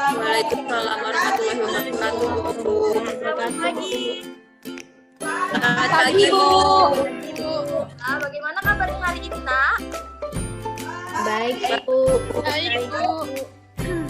Waalaikumsalam warahmatullahi wabarakatuh. Selamat pagi. Selamat pagi, Bu. Nah, bagaimana kabar hari ini, Nak? Baik, Ibu. Baik, Bu.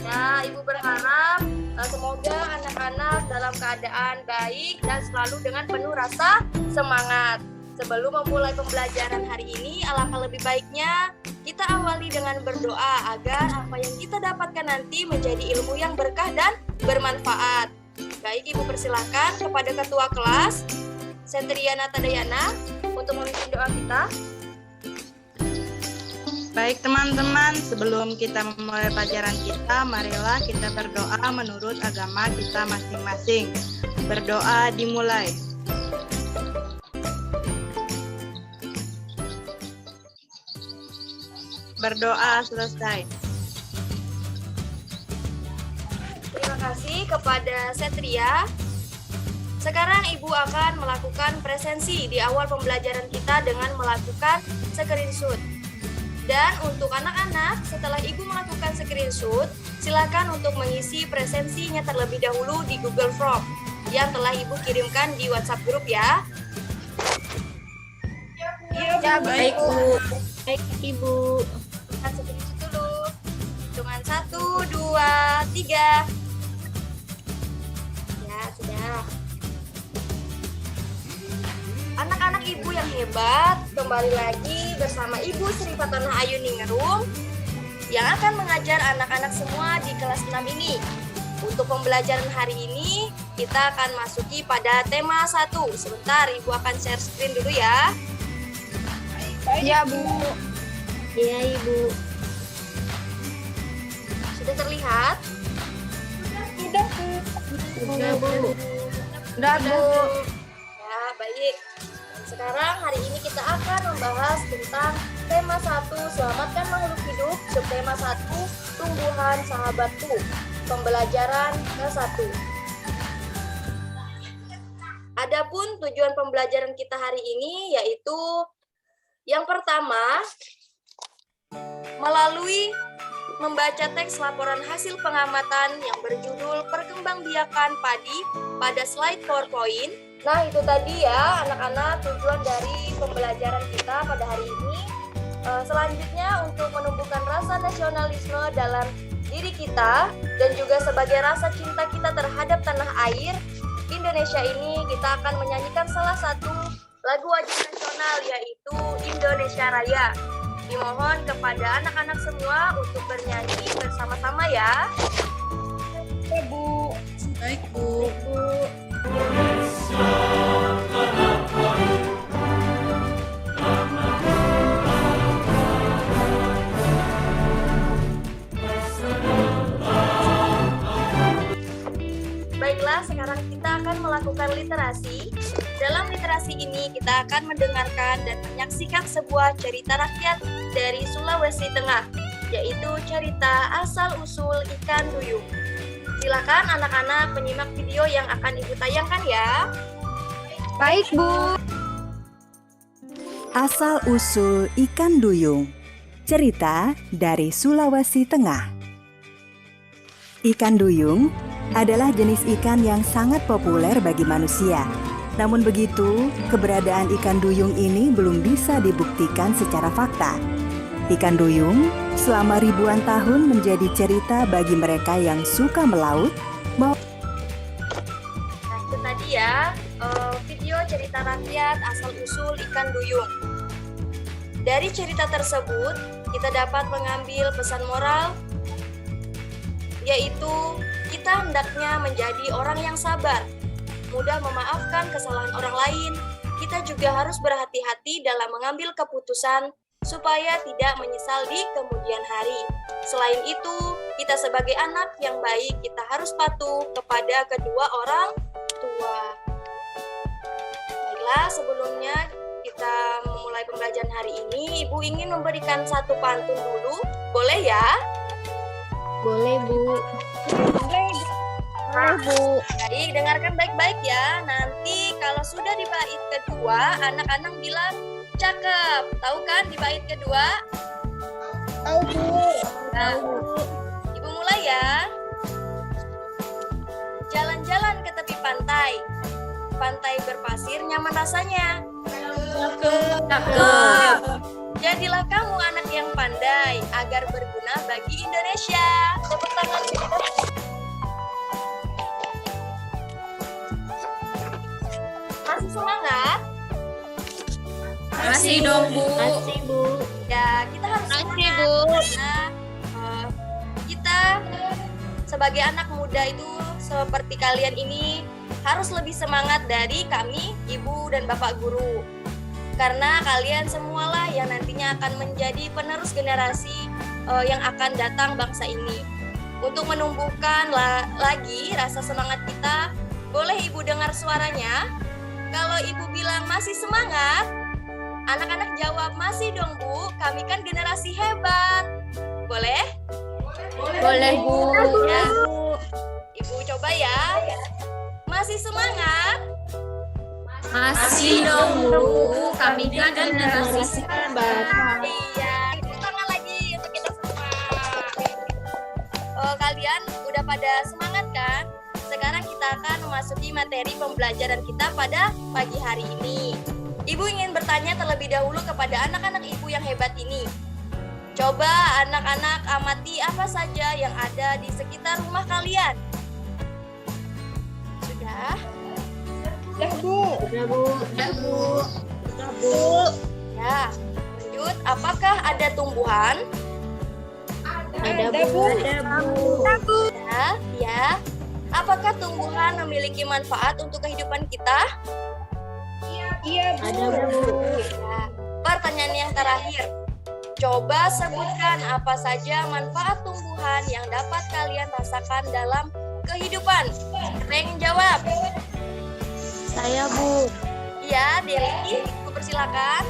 Ya, Ibu berharap semoga anak-anak dalam keadaan baik dan selalu dengan penuh rasa semangat. Sebelum memulai pembelajaran hari ini, alangkah lebih baiknya kita awali dengan berdoa agar apa yang kita dapatkan nanti menjadi ilmu yang berkah dan bermanfaat. Baik, Ibu persilakan kepada Ketua Kelas, Sentriana Tadayana, untuk memimpin doa kita. Baik teman-teman, sebelum kita memulai pelajaran kita, marilah kita berdoa menurut agama kita masing-masing. Berdoa dimulai. Berdoa selesai. Terima kasih kepada Setria. Sekarang Ibu akan melakukan presensi di awal pembelajaran kita dengan melakukan screenshot. Dan untuk anak-anak, setelah Ibu melakukan screenshot, silakan untuk mengisi presensinya terlebih dahulu di Google Form yang telah Ibu kirimkan di WhatsApp grup ya. Ya, baik, Bu. Baik, Ibu. Kita screenshot dulu. Hitungan 1, 2, 3. Ya, sudah. Anak-anak Ibu yang hebat, kembali lagi bersama Ibu Sri Fatonah Ayu Ningrum yang akan mengajar anak-anak semua di kelas 6 ini. Untuk pembelajaran hari ini, kita akan masuki pada tema 1. Sebentar, Ibu akan share screen dulu ya. Ya, Bu. Iya, Ibu. Sudah terlihat? Sudah, Bu. Sudah, Bu. Ya, baik. Sekarang hari ini kita akan membahas tentang tema 1, selamatkan makhluk hidup, subtema 1, tumbuhan sahabatku. Pembelajaran ke-1. Adapun tujuan pembelajaran kita hari ini yaitu yang pertama, melalui membaca teks laporan hasil pengamatan yang berjudul Perkembangbiakan Padi pada slide PowerPoint. Nah, itu tadi ya anak-anak tujuan dari pembelajaran kita pada hari ini. Selanjutnya untuk menumbuhkan rasa nasionalisme dalam diri kita dan juga sebagai rasa cinta kita terhadap tanah air Indonesia ini, kita akan menyanyikan salah satu lagu wajib nasional yaitu Indonesia Raya. Dimohon kepada anak-anak semua untuk bernyanyi bersama-sama ya. Ya, Bu. Baik, Bu. Baiklah, sekarang kita akan melakukan literasi. Dalam literasi ini kita akan mendengarkan dan menyaksikan sebuah cerita rakyat dari Sulawesi Tengah, yaitu cerita asal-usul ikan duyung. Silakan anak-anak menyimak video yang akan Ibu tayangkan ya. Baik, Bu. Asal-usul ikan duyung. Cerita dari Sulawesi Tengah. Ikan duyung adalah jenis ikan yang sangat populer bagi manusia. Namun begitu, keberadaan ikan duyung ini belum bisa dibuktikan secara fakta. Ikan duyung selama ribuan tahun menjadi cerita bagi mereka yang suka melaut. Nah, itu tadi ya video cerita rakyat asal-usul ikan duyung. Dari cerita tersebut, kita dapat mengambil pesan moral, yaitu kita hendaknya menjadi orang yang sabar, mudah memaafkan kesalahan orang lain. Kita juga harus berhati-hati dalam mengambil keputusan supaya tidak menyesal di kemudian hari. Selain itu, kita sebagai anak yang baik, kita harus patuh kepada kedua orang tua. Baiklah, sebelumnya kita memulai pembelajaran hari ini, Ibu ingin memberikan satu pantun dulu, boleh ya? Boleh, Bu. Boleh, Bu. Baik, dengarkan baik-baik ya. Nanti kalau sudah di bait kedua, anak-anak bilang cakep. Tahu kan di bait kedua? Tahu, Bu. Tahu. Ibu mulai ya. pantai. Pantai berpasir nyaman rasanya. Cakep. Jadilah kamu anak yang pandai agar berguna bagi Indonesia. Tepuk tangan. Masih semangat? Masih dong, Bu. Makasih, Bu. Ya, kita harus Makasih, semangat. Bu. Karena kita sebagai anak muda itu seperti kalian ini harus lebih semangat dari kami, Ibu dan Bapak Guru. Karena kalian semualah yang nantinya akan menjadi penerus generasi yang akan datang bangsa ini. Untuk menumbuhkan lagi rasa semangat kita, boleh Ibu dengar suaranya? Kalau Ibu bilang masih semangat, anak-anak jawab masih dong Bu, kami kan generasi hebat. Boleh? Boleh, Bu. Ya. Ibu coba ya. Masih semangat? Masih dong, Bu. Kami kan generasi hebat. Iya. Tepuk tangan lagi untuk kita semua. Kalian udah pada semangat kan? Sekarang kita akan memasuki materi pembelajaran kita pada pagi hari ini. Ibu ingin bertanya terlebih dahulu kepada anak-anak Ibu yang hebat ini. Coba anak-anak amati apa saja yang ada di sekitar rumah kalian. Sudah? Udah, Bu. Udah, Bu. Udah, Bu. Ya. Lanjut, apakah ada tumbuhan? Ada, Bu. Ada, Bu. Ya. Apakah tumbuhan memiliki manfaat untuk kehidupan kita? Ada, Bu. Ya. Pertanyaan yang terakhir. Coba sebutkan apa saja manfaat tumbuhan yang dapat kalian rasakan dalam kehidupan. Siapa yang jawab? Saya, Bu. Iya, Deli. Ibu persilakan.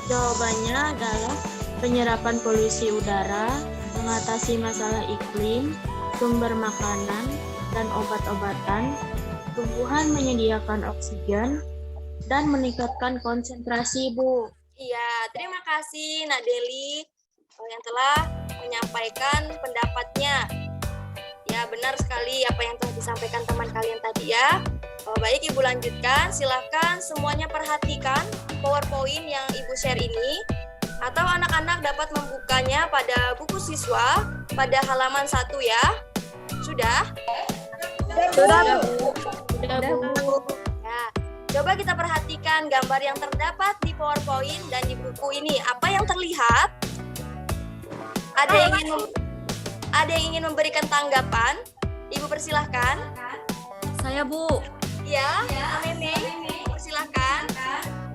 Jawabannya adalah penyerapan polusi udara, mengatasi masalah iklim, sumber makanan, dan obat-obatan, tumbuhan menyediakan oksigen, dan meningkatkan konsentrasi, Bu. Iya, terima kasih Nak Deli yang telah menyampaikan pendapatnya. Ya, benar sekali apa yang telah disampaikan teman kalian tadi ya. Baik, Ibu lanjutkan. Silakan semuanya perhatikan PowerPoint yang Ibu share ini. Atau anak-anak dapat membukanya pada buku siswa pada halaman 1 ya. Sudah? Udah, Bu. Ya. Coba kita perhatikan gambar yang terdapat di PowerPoint dan di buku ini. Apa yang terlihat? Ada yang ingin memberikan tanggapan? Ibu persilahkan. Saya, Bu. Ya, Meme, persilahkan.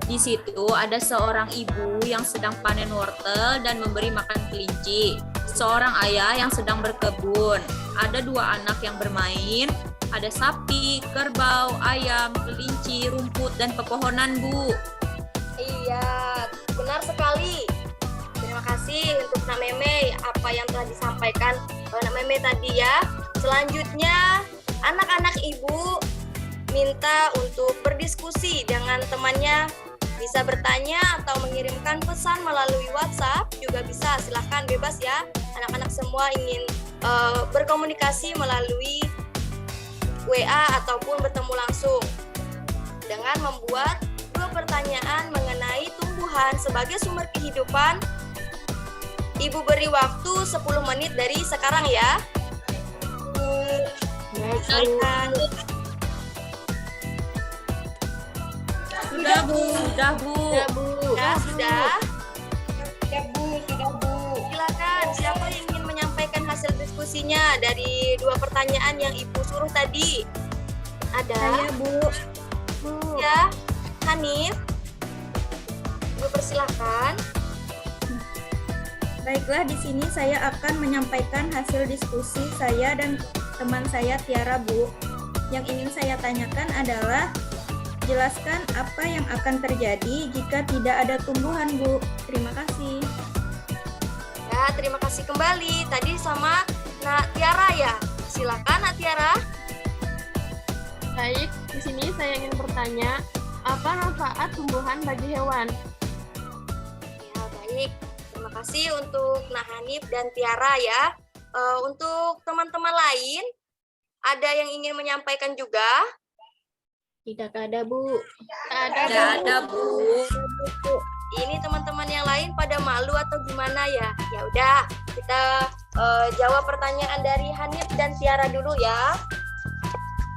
Di situ ada seorang ibu yang sedang panen wortel dan memberi makan kelinci. Seorang ayah yang sedang berkebun. Ada 2 anak yang bermain. Ada sapi, kerbau, ayam, kelinci, rumput, dan pepohonan, Bu. Iya, benar sekali. Terima kasih untuk Nak Meme apa yang telah disampaikan oleh Nak Meme tadi ya. Selanjutnya, anak-anak Ibu minta untuk berdiskusi dengan temannya. Bisa bertanya atau mengirimkan pesan melalui WhatsApp juga bisa. Silahkan bebas ya. Anak-anak semua ingin berkomunikasi melalui WA ataupun bertemu langsung dengan membuat 2 pertanyaan mengenai tumbuhan sebagai sumber kehidupan. Ibu beri waktu 10 menit dari sekarang ya. Sudah, Bu. Sudah, Bu. Ya, sudah. Silakan, siapa yang ingin menyampaikan hasil diskusinya dari 2 pertanyaan yang Ibu suruh tadi? Ada? Saya, Bu. Ya, Hanif. Ibu persilahkan. Baiklah, di sini saya akan menyampaikan hasil diskusi saya dan teman saya Tiara, Bu. Yang ingin saya tanyakan adalah, jelaskan apa yang akan terjadi jika tidak ada tumbuhan, Bu. Terima kasih. Ya, terima kasih kembali. Tadi sama Nak Tiara ya. Silakan Nak Tiara. Baik, di sini saya ingin bertanya, apa manfaat tumbuhan bagi hewan? Ya, baik. Terima kasih untuk Nak Hanif dan Tiara ya. Untuk teman-teman lain, Ada yang ingin menyampaikan juga? Tidak ada, Bu. Tidak ada, Bu. Ini teman-teman yang lain pada malu atau gimana ya? Ya udah, kita jawab pertanyaan dari Hanif dan Tiara dulu ya.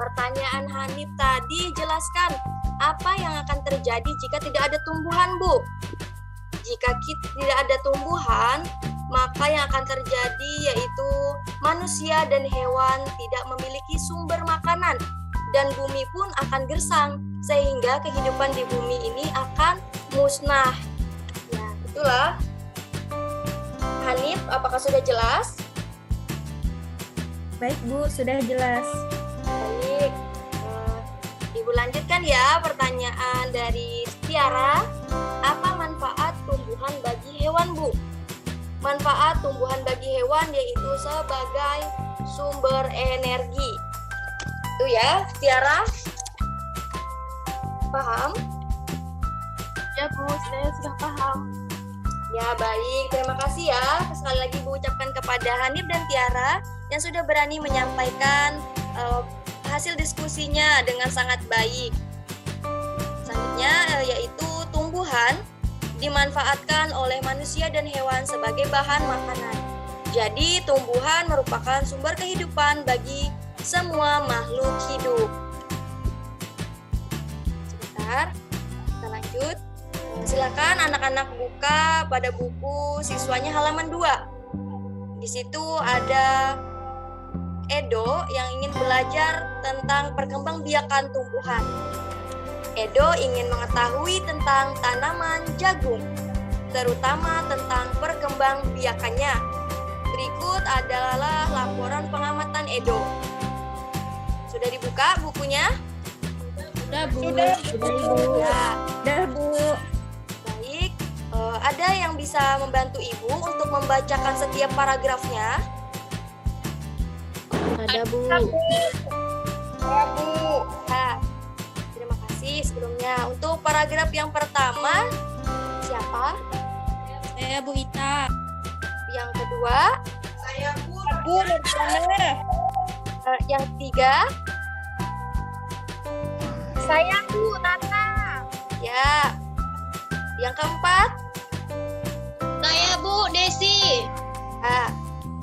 Pertanyaan Hanif tadi, jelaskan apa yang akan terjadi jika tidak ada tumbuhan, Bu? Jika tidak ada tumbuhan, maka yang akan terjadi yaitu manusia dan hewan tidak memiliki sumber makanan dan bumi pun akan gersang sehingga kehidupan di bumi ini akan musnah. Ya, itulah. Hanif, apakah sudah jelas? Baik, Bu, sudah jelas. Baik. Ibu lanjutkan ya pertanyaan dari Tiara. Apa manfaat tumbuhan bagi hewan, Bu? Manfaat tumbuhan bagi hewan yaitu sebagai sumber energi. Itu ya, Tiara. Paham? Ya, Bu, saya sudah paham. Ya, baik. Terima kasih ya. Sekali lagi Bu ucapkan kepada Hanif dan Tiara yang sudah berani menyampaikan hasil diskusinya dengan sangat baik. Selanjutnya yaitu tumbuhan dimanfaatkan oleh manusia dan hewan sebagai bahan makanan. Jadi tumbuhan merupakan sumber kehidupan bagi semua makhluk hidup. Sebentar, kita lanjut. Silakan anak-anak buka pada buku siswanya halaman 2. Di situ ada Edo yang ingin belajar tentang perkembangbiakan tumbuhan. Edo ingin mengetahui tentang tanaman jagung, terutama tentang perkembangbiakannya. Berikut adalah laporan pengamatan Edo. Sudah dibuka bukunya? Sudah, Bu. Sudah. Ya, Dah, Bu. baik. Ada yang bisa membantu Ibu untuk membacakan setiap paragrafnya? Ada, Bu. Nah, terima kasih sebelumnya. Untuk paragraf yang pertama, siapa? Saya Bu Ita. Yang kedua? Bu Nurjana. Yang ketiga? Saya, Bu, Nata. Ya. Yang keempat? Saya, Bu, Desi. Ah.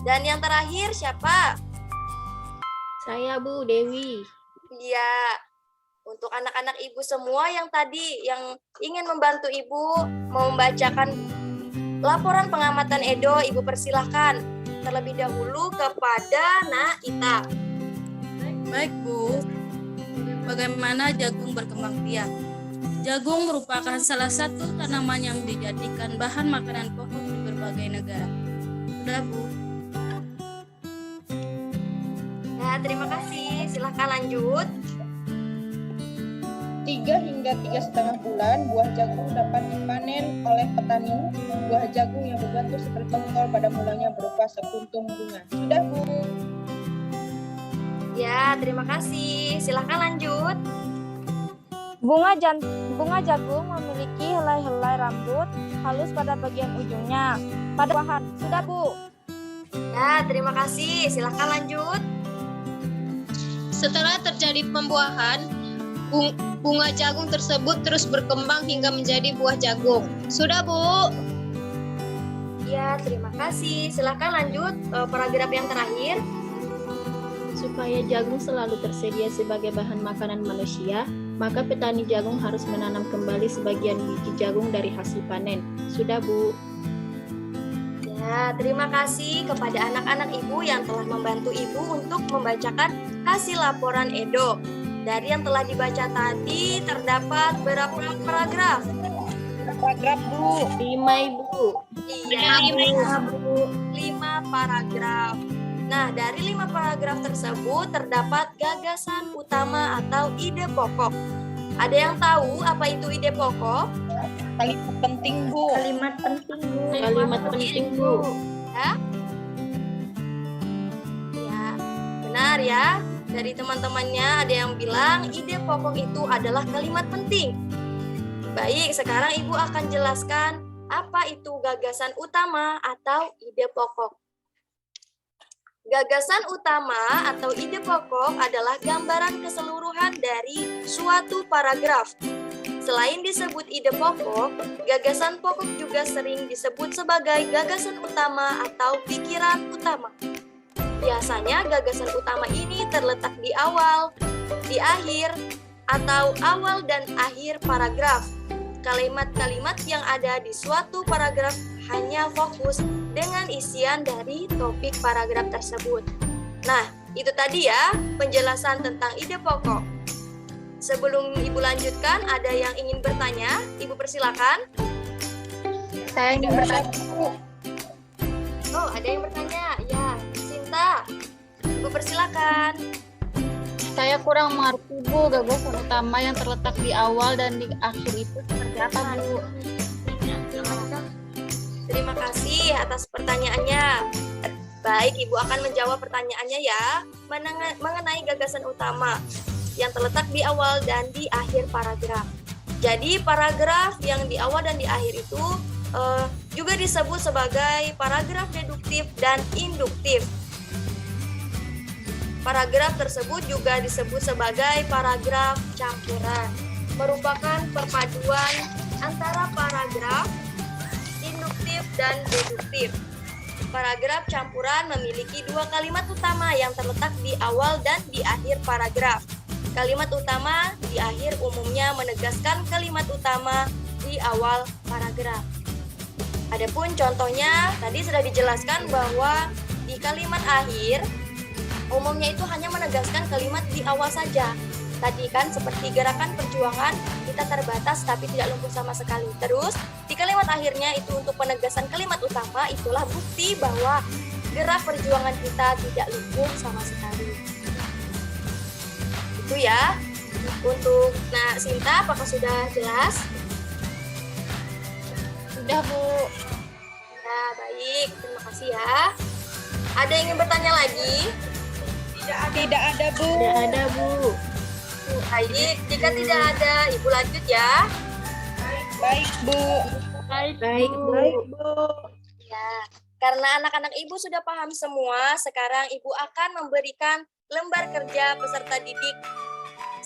Dan yang terakhir siapa? Saya, Bu, Dewi. Iya. Untuk anak-anak Ibu semua yang tadi yang ingin membantu Ibu mau membacakan laporan pengamatan Edo, Ibu persilahkan terlebih dahulu kepada Naita. Baik, Bu. Bagaimana jagung berkembang biak? Jagung merupakan salah satu tanaman yang dijadikan bahan makanan pokok di berbagai negara. Sudah, Bu. Ya, terima kasih. Silahkan lanjut. 3 hingga 3,5 bulan, buah jagung dapat dipanen oleh petani. Buah jagung yang berbentuk seperti tongkol pada mulanya berupa sekuntum bunga. Sudah, Bu. Ya, terima kasih. Silahkan lanjut. Bunga jagung memiliki helai-helai rambut halus pada bagian ujungnya. Pada bahan. Sudah, Bu. Ya, terima kasih. Silahkan lanjut. Setelah terjadi pembuahan, bunga jagung tersebut terus berkembang hingga menjadi buah jagung. Sudah, Bu. Ya, terima kasih. Silahkan lanjut paragraf yang terakhir. Supaya jagung selalu tersedia sebagai bahan makanan manusia, maka petani jagung harus menanam kembali sebagian biji jagung dari hasil panen. Sudah, Bu. Ya, terima kasih kepada anak-anak Ibu yang telah membantu Ibu untuk membacakan hasil laporan Edo. Dari yang telah dibaca tadi terdapat berapa paragraf? Paragraf, Bu. 5, Ibu. Iya, 5 paragraf. Nah, dari 5 paragraf tersebut terdapat gagasan utama atau ide pokok. Ada yang tahu apa itu ide pokok? Kalimat penting, Bu. Kalimat penting, Bu. Kalimat penting, Bu. Ya, ya, benar ya. Dari teman-temannya ada yang bilang ide pokok itu adalah kalimat penting. Baik, sekarang Ibu akan jelaskan apa itu gagasan utama atau ide pokok. Gagasan utama atau ide pokok adalah gambaran keseluruhan dari suatu paragraf. Selain disebut ide pokok, gagasan pokok juga sering disebut sebagai gagasan utama atau pikiran utama. Biasanya gagasan utama ini terletak di awal, di akhir, atau awal dan akhir paragraf. Kalimat-kalimat yang ada di suatu paragraf hanya fokus dengan isian dari topik paragraf tersebut. Nah, itu tadi ya penjelasan tentang ide pokok. Sebelum Ibu lanjutkan, ada yang ingin bertanya? Ibu persilakan. Saya ingin bertanya. Oh, ada yang bertanya. Ya, Sinta. Ibu persilakan. Saya kurang mengerti Bu, gagasan utama yang terletak di awal dan di akhir itu seperti apa Bu? Terima kasih atas pertanyaannya. Baik, Ibu akan menjawab pertanyaannya ya, mengenai gagasan utama yang terletak di awal dan di akhir paragraf. Jadi paragraf yang di awal dan di akhir itu juga disebut sebagai paragraf deduktif dan induktif. Paragraf tersebut juga disebut sebagai paragraf campuran, merupakan perpaduan antara paragraf induktif dan deduktif. Paragraf campuran memiliki dua kalimat utama yang terletak di awal dan di akhir paragraf. Kalimat utama di akhir umumnya menegaskan kalimat utama di awal paragraf. Adapun contohnya tadi sudah dijelaskan bahwa di kalimat akhir umumnya itu hanya menegaskan kalimat di awal saja. Tadi kan seperti gerakan perjuangan kita terbatas tapi tidak lumpuh sama sekali. Terus di kalimat akhirnya itu untuk penegasan kalimat utama, itulah bukti bahwa gerak perjuangan kita tidak lumpuh sama sekali. Itu ya. Untuk Sinta, apakah sudah jelas? Sudah Bu. Ya, baik. Terima kasih ya. Ada yang ingin bertanya lagi? Tidak ada Bu. Tidak ada Bu. Baik, jika tidak ada, Ibu lanjut ya. Baik Bu. Baik Bu. Ya, karena anak-anak Ibu sudah paham semua, sekarang Ibu akan memberikan lembar kerja peserta didik.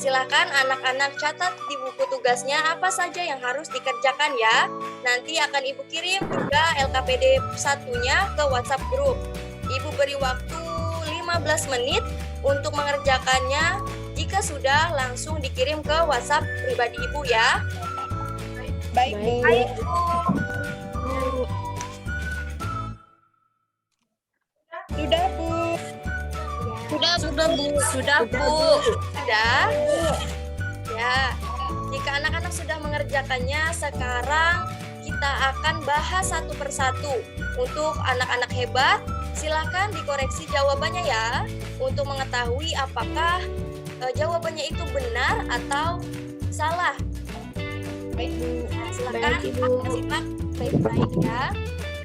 Silakan anak-anak catat di buku tugasnya apa saja yang harus dikerjakan ya. Nanti akan Ibu kirim juga LKPD 1-nya ke WhatsApp grup. Ibu beri waktu 15 menit untuk mengerjakannya. Jika sudah, langsung dikirim ke WhatsApp pribadi Ibu ya. Baik Bu. Baik, Bu. Sudah Bu. Sudah Bu. Sudah, Bu. Sudah? Ya. Jika anak-anak sudah mengerjakannya, sekarang kita akan bahas satu persatu. Untuk anak-anak hebat, silakan dikoreksi jawabannya ya, untuk mengetahui apakah jawabannya itu benar atau salah. Baik Bu. Nah, silakan simak baik-baik ya.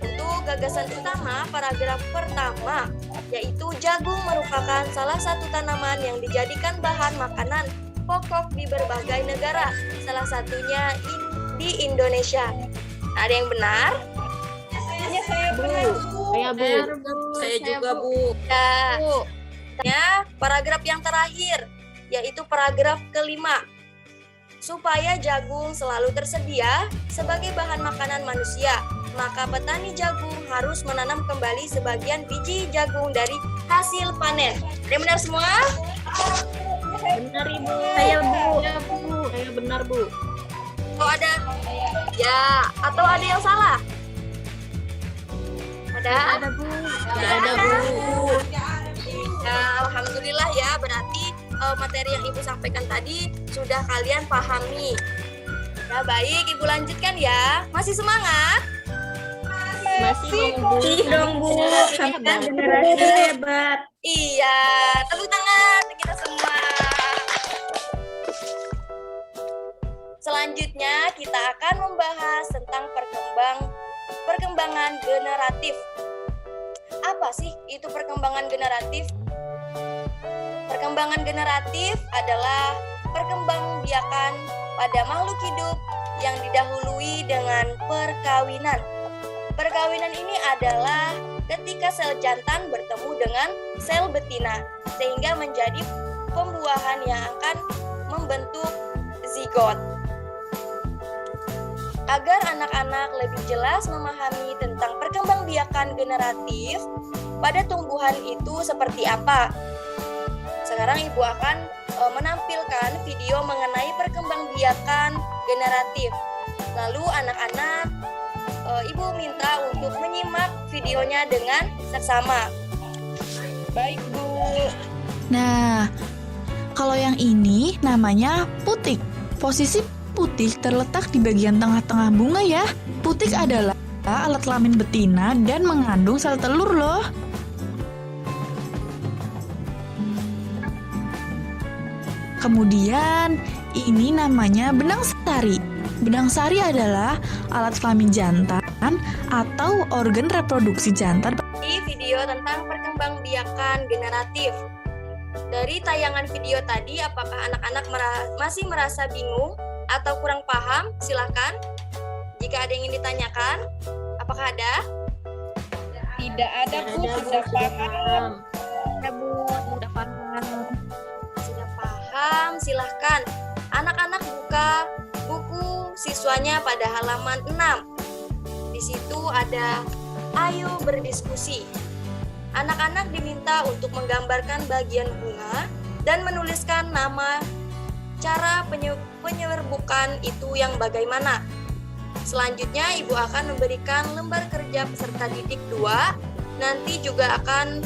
Untuk gagasan utama paragraf pertama, yaitu jagung merupakan salah satu tanaman yang dijadikan bahan makanan pokok di berbagai negara, salah satunya di Indonesia. Ada yang benar? Saya benar Bu. Saya Bu. Saya juga Bu. Ya, paragraf yang terakhir, yaitu paragraf kelima. Supaya jagung selalu tersedia sebagai bahan makanan manusia, maka petani jagung harus menanam kembali sebagian biji jagung dari hasil panen. Ada yang benar semua? Benar Ibu. Saya Bu. Saya benar Bu. Oh ada? Ya, atau ada yang salah? Ada? Ada Bu. Tidak ada Bu. Ya, alhamdulillah ya, berarti materi yang Ibu sampaikan tadi sudah kalian pahami. Ya baik, Ibu lanjutkan ya. Masih semangat? Masih dong Bu. Kita generasi hebat. Iya, tepuk tangan untuk kita semua. Selanjutnya kita akan membahas tentang perkembangan generatif. Apa sih itu perkembangan generatif? Perkembangan generatif adalah perkembangbiakan pada makhluk hidup yang didahului dengan perkawinan. Perkawinan ini adalah ketika sel jantan bertemu dengan sel betina, sehingga menjadi pembuahan yang akan membentuk zigot. Agar anak-anak lebih jelas memahami tentang perkembangbiakan generatif pada tumbuhan itu seperti apa. Sekarang Ibu akan menampilkan video mengenai perkembangbiakan generatif. Lalu anak-anak Ibu minta untuk menyimak videonya dengan seksama. Baik, Bu. Nah, kalau yang ini namanya putik. Posisi putik terletak di bagian tengah-tengah bunga ya. Putik adalah alat kelamin betina dan mengandung sel telur loh. Kemudian, ini namanya benang sari. Benang sari adalah alat kelamin jantan atau organ reproduksi jantan. Di video tentang perkembangbiakan generatif. Dari tayangan video tadi, apakah anak-anak masih merasa bingung atau kurang paham? Silahkan. Jika ada yang ingin ditanyakan, apakah ada? Tidak ada, Bu. Sudah paham. Ya Bu, udah paham. Sudah paham, silahkan. Anak-anak buka buku siswanya pada halaman 6. Di situ ada ayo berdiskusi. Anak-anak diminta untuk menggambarkan bagian bunga dan menuliskan nama, cara penyerbukan itu yang bagaimana. Selanjutnya Ibu akan memberikan lembar kerja peserta didik 2. Nanti juga akan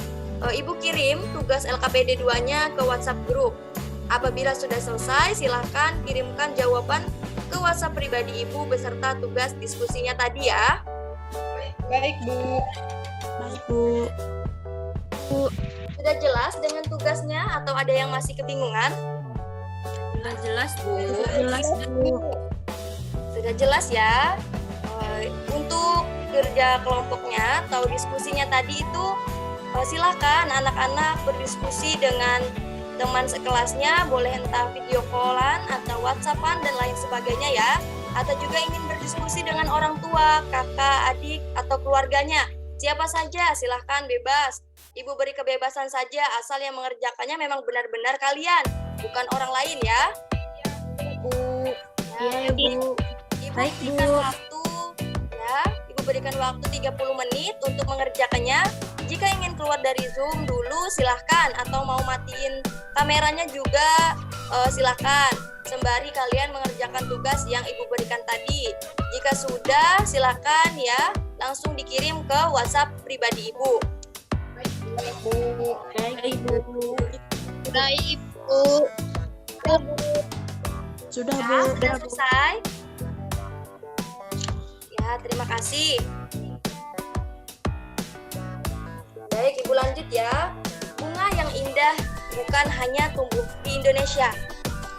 Ibu kirim tugas LKPD 2-nya ke WhatsApp grup. Apabila sudah selesai, silahkan kirimkan jawaban ke WhatsApp pribadi Ibu beserta tugas diskusinya tadi ya. Baik, Bu. Baik, Bu. Sudah jelas dengan tugasnya atau ada yang masih kebingungan? Sudah jelas, Bu. Jelas, Bu. Sudah jelas ya. Untuk kerja kelompoknya atau diskusinya tadi itu silakan anak-anak berdiskusi dengan teman sekelasnya, boleh entah video callan atau WhatsAppan dan lain sebagainya ya. Atau juga ingin berdiskusi dengan orang tua, kakak, adik, atau keluarganya. Siapa saja, silahkan bebas. Ibu beri kebebasan saja asal yang mengerjakannya memang benar-benar kalian, bukan orang lain ya. Bu. Ya, Bu. Ibu Baik, berikan Bu. waktu ya. Ibu berikan waktu 30 menit untuk mengerjakannya. Jika ingin keluar dari Zoom dulu silahkan, atau mau matiin kameranya juga silahkan. Sembari kalian mengerjakan tugas yang Ibu berikan tadi. Jika sudah silahkan ya, langsung dikirim ke WhatsApp pribadi Ibu. Baik, Bu. Baik, Bu. Sudah, Ya, Bu. sudah selesai. Ya, terima kasih. Baik, Ibu lanjut ya. Bunga yang indah bukan hanya tumbuh di Indonesia.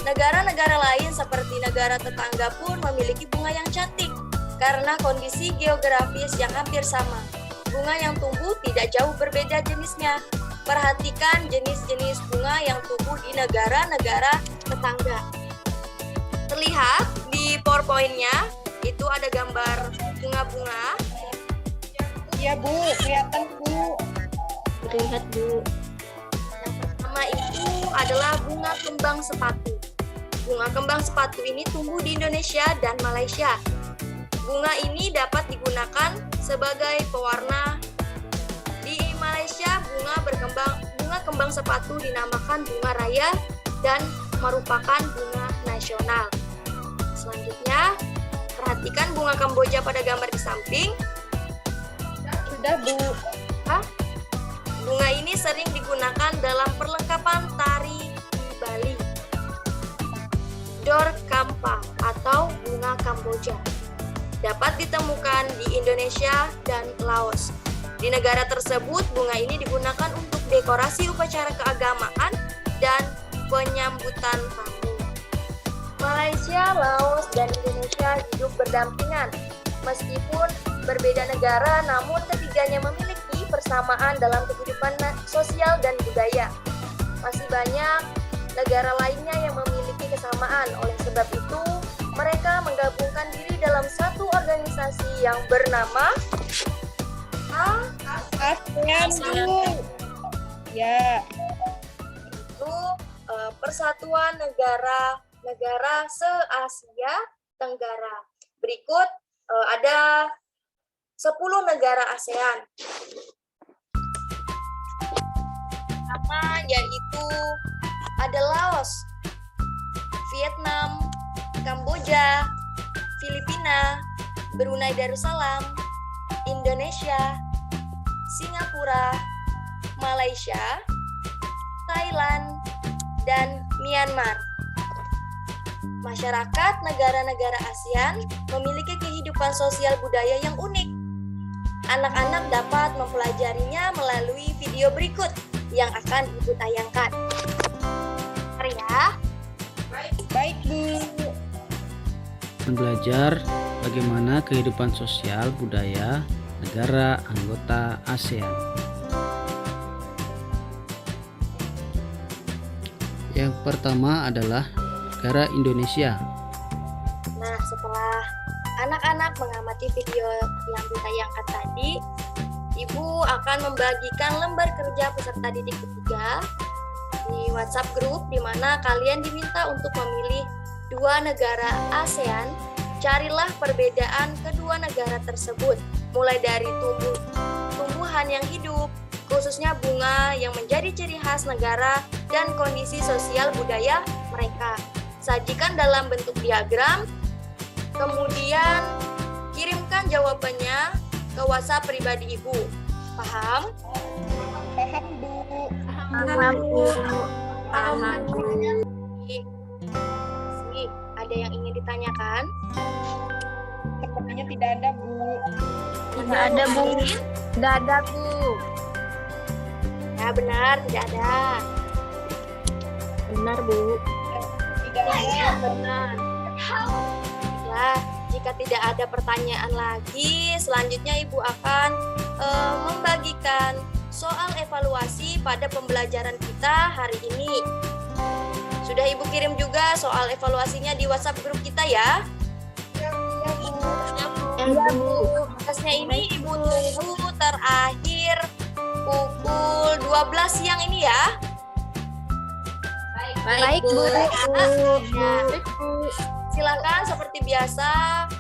Negara-negara lain seperti negara tetangga pun memiliki bunga yang cantik karena kondisi geografis yang hampir sama. Bunga yang tumbuh tidak jauh berbeda jenisnya. Perhatikan jenis-jenis bunga yang tumbuh di negara-negara tetangga. Terlihat di PowerPoint-nya itu ada gambar bunga-bunga. Iya, Bu. Kelihatan, Bu. Terlihat, Bu. Yang pertama itu adalah bunga kembang sepatu. Bunga kembang sepatu ini tumbuh di Indonesia dan Malaysia. Bunga ini dapat digunakan sebagai pewarna. Di Malaysia, bunga kembang sepatu dinamakan bunga raya dan merupakan bunga nasional. Selanjutnya, perhatikan bunga Kamboja pada gambar di samping. Sudah, Bu. Bunga ini sering digunakan dalam perlengkapan tari di Bali. Dor Kampa atau bunga Kamboja dapat ditemukan di Indonesia dan Laos. Di negara tersebut, bunga ini digunakan untuk dekorasi upacara keagamaan dan penyambutan tamu. Malaysia, Laos, dan Indonesia hidup berdampingan. Meskipun berbeda negara, namun ketiganya memiliki persamaan dalam kehidupan sosial dan budaya. Masih banyak negara lainnya yang memiliki kesamaan. Oleh sebab itu, mereka menggabungkan diri dalam satu organisasi yang bernama ASEAN, Bu. Ya. Itu Persatuan Negara se-Asia Tenggara. Berikut ada 10 negara ASEAN. Pertama yaitu ada Laos, Vietnam, Kamboja, Filipina, Brunei Darussalam, Indonesia, Singapura, Malaysia, Thailand, dan Myanmar. Masyarakat negara-negara ASEAN memiliki kehidupan sosial budaya yang unik. Anak-anak dapat mempelajarinya melalui video berikut yang akan Ibu tayangkan. Mari ya. Baik, Bu. Belajar bagaimana kehidupan sosial budaya negara anggota ASEAN. Yang pertama adalah negara Indonesia. Nah, setelah anak-anak mengamati video yang ditayangkan tadi, Ibu akan membagikan lembar kerja peserta didik ketiga di WhatsApp grup di mana kalian diminta untuk memilih 2 negara ASEAN. Carilah perbedaan kedua negara tersebut, mulai dari tumbuhan yang hidup, khususnya bunga yang menjadi ciri khas negara dan kondisi sosial budaya mereka. Sajikan dalam bentuk diagram, kemudian kirimkan jawabannya ke WhatsApp pribadi Ibu. Paham? Paham, Bu. Paham, Bu. Paham, Bu. Ada yang ingin ditanyakan? Sepertinya tidak ada, Bu. Tidak ada, Bu. Tidak ada, Bu. Ya, benar, tidak ada. Benar, Bu. Tidak ada. Benar. Baiklah, jika tidak ada pertanyaan lagi, selanjutnya Ibu akan membagikan soal evaluasi pada pembelajaran kita hari ini. Sudah Ibu kirim juga soal evaluasinya di WhatsApp grup kita ya? Ya, Bu. Tugasnya ini Ibu tunggu terakhir pukul 12 siang ini ya? Baik, Bu. Ya. Silakan seperti biasa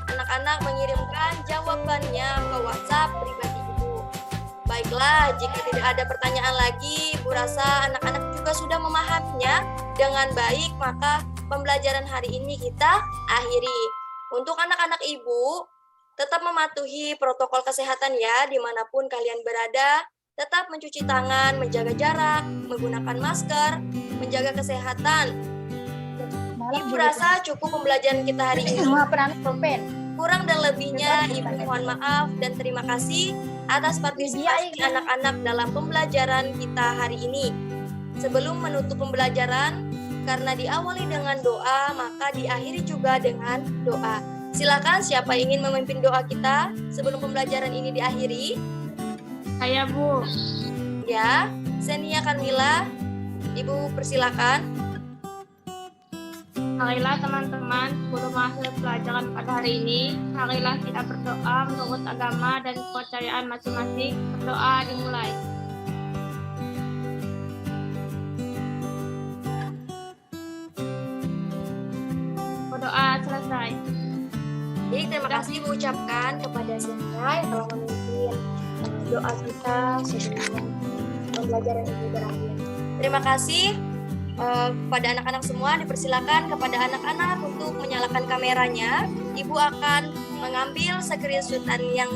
anak-anak mengirimkan jawabannya ke WhatsApp pribadi Ibu. Baiklah, jika tidak ada pertanyaan lagi, Ibu rasa anak-anak juga sudah memahaminya dengan baik, maka pembelajaran hari ini kita akhiri. Untuk anak-anak Ibu, tetap mematuhi protokol kesehatan ya, dimanapun kalian berada. Tetap mencuci tangan, menjaga jarak, menggunakan masker, menjaga kesehatan. Ibu rasa cukup pembelajaran kita hari ini. Kurang dan lebihnya Ibu mohon maaf dan terima kasih atas partisipasi anak-anak dalam pembelajaran kita hari ini. Sebelum menutup pembelajaran, karena diawali dengan doa, maka diakhiri juga dengan doa. Silakan siapa ingin memimpin doa kita sebelum pembelajaran ini diakhiri? Saya, Bu. Ya, Senia Kamila, Ibu persilakan. Marilah teman-teman, sebelum masuk pelajaran pada hari ini, marilah kita berdoa menurut agama dan kepercayaan masing-masing. Berdoa dimulai. Berdoa selesai. Jadi terima kasih Ibu ucapkan kepada Senia yang telah memimpin doa kita sebelum pembelajaran ini berakhir. Terima kasih kepada anak-anak semua. Dipersilakan kepada anak-anak untuk menyalakan kameranya. Ibu akan mengambil screenshotan yang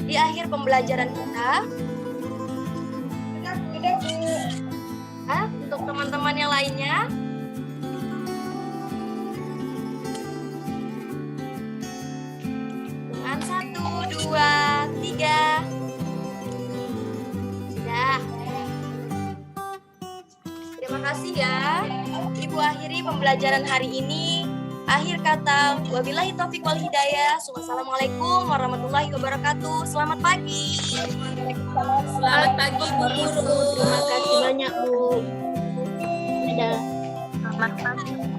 di akhir pembelajaran kita. Untuk teman-teman yang lainnya. Dengan 1, 2, 3. Terima kasih ya. Ibu akhiri pembelajaran hari ini. Akhir kata, wabillahi taufiq wal hidayah. Wassalamualaikum warahmatullahi wabarakatuh. Selamat pagi. Selamat pagi Bu Guru. Terima kasih banyak, Bu. Dadah. Selamat pagi.